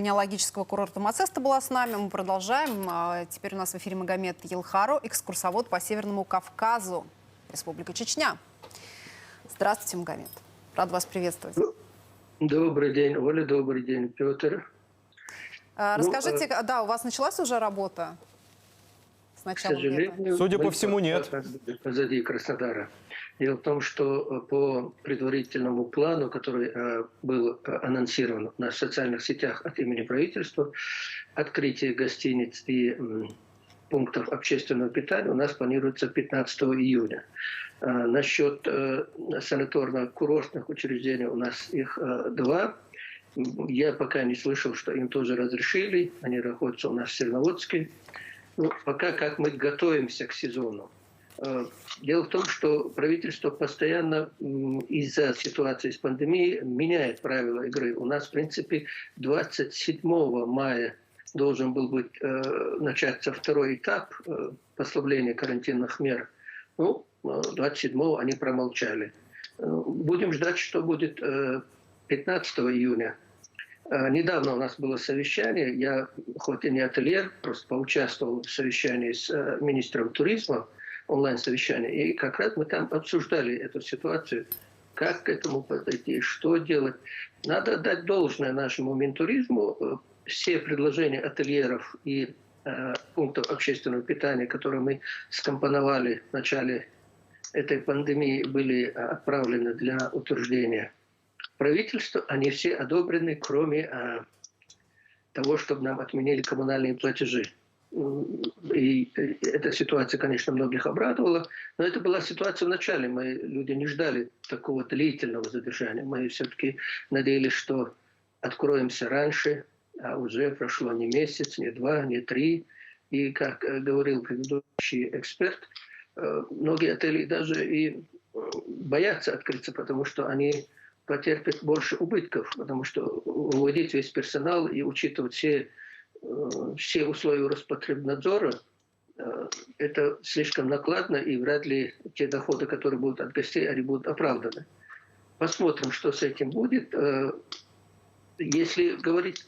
Генеалогического курорта Мацеста была с нами. Мы продолжаем. Теперь у нас в эфире Магомед Елхару, экскурсовод по Северному Кавказу, Республика Чечня. Здравствуйте, Магомед. Рад вас приветствовать. Добрый день, Оля, добрый день, Петр. Расскажите, да, у вас началась уже работа с начала К сожалению, судя по всему, нет. Позади Краснодара. Дело в том, что по предварительному плану, который был анонсирован на социальных сетях от имени правительства, открытие гостиниц и пунктов общественного питания у нас планируется 15 июня. Насчет санаторно-курортных учреждений у нас их 2. Я пока не слышал, что им тоже разрешили. Они находятся у нас в Серноводске. Пока как мы готовимся к сезону. Дело в том, что правительство постоянно из-за ситуации с пандемией меняет правила игры. У нас, в принципе, 27 мая должен был быть начаться второй этап послабления карантинных мер. 27-го они промолчали. Будем ждать, что будет 15 июня. Недавно у нас было совещание. Я, хоть и не ательер, просто поучаствовал в совещании с министром туризма, онлайн-совещание. И как раз мы там обсуждали эту ситуацию, как к этому подойти, что делать. Надо отдать должное нашему Минтуризму. Все предложения ательеров и пунктов общественного питания, которые мы скомпоновали в начале этой пандемии, были отправлены для утверждения правительства. Они все одобрены, кроме того, чтобы нам отменили коммунальные платежи. И эта ситуация, конечно, многих обрадовала, но это была ситуация в начале. Люди не ждали такого длительного задержания. Мы все-таки надеялись, что откроемся раньше, а уже прошло не месяц, не 2, не 3. И, как говорил предыдущий эксперт, многие отели даже и боятся открыться, потому что они потерпят больше убытков, потому что уводить весь персонал и учитывать все условия Роспотребнадзора, это слишком накладно, и вряд ли те доходы, которые будут от гостей, они будут оправданы. Посмотрим, что с этим будет. Если говорить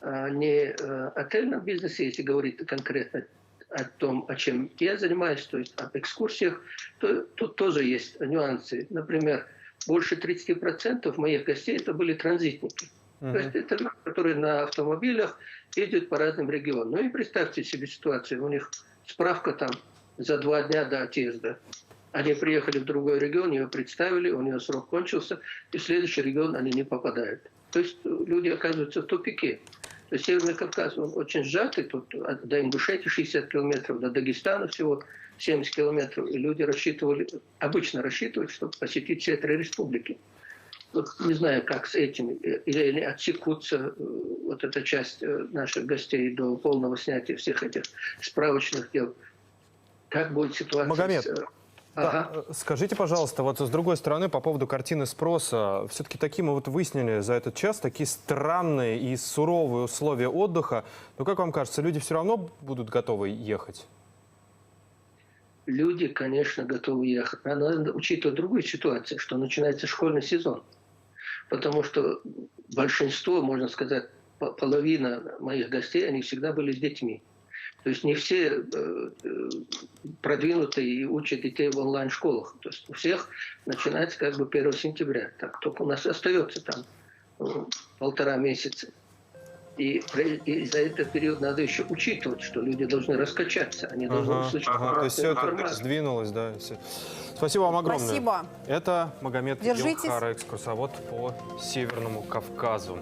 не отельном бизнесе, если говорить конкретно о том, о чем я занимаюсь, то есть об экскурсиях, то тут тоже есть нюансы. Например, больше 30% моих гостей это были транзитники. То есть это люди, которые на автомобилях ездят по разным регионам. Ну и представьте себе ситуацию. У них справка там за 2 дня до отъезда. Они приехали в другой регион, ее представили, у нее срок кончился, и в следующий регион они не попадают. То есть люди оказываются в тупике. То есть Северный Кавказ, он очень сжатый. Тут до Ингушетии 60 километров, до Дагестана всего 70 километров. И люди обычно рассчитывают, чтобы посетить все 3 республики. Вот не знаю, как с этим. Или они отсекутся, вот эта часть наших гостей, до полного снятия всех этих справочных дел. Как будет ситуация? Магомед, да, скажите, пожалуйста, вот с другой стороны, по поводу картины спроса. Все-таки такие мы вот выяснили за этот час, такие странные и суровые условия отдыха. Но как вам кажется, люди все равно будут готовы ехать? Люди, конечно, готовы ехать. Но надо учитывать другую ситуацию, что начинается школьный сезон. Потому что большинство, можно сказать, половина моих гостей, они всегда были с детьми. То есть не все продвинутые и учат детей в онлайн-школах. То есть у всех начинается как бы 1 сентября. Так только у нас остается там 1,5 месяца. И за этот период надо еще учитывать, что люди должны раскачаться, они должны услышать. То есть все это сдвинулось, да? Спасибо вам огромное. Спасибо. Это Магомед Елхару, экскурсовод по Северному Кавказу,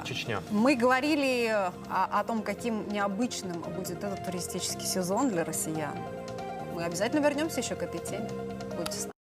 Чечня. Мы говорили о том, каким необычным будет этот туристический сезон для россиян. Мы обязательно вернемся еще к этой теме. Будьте с нами.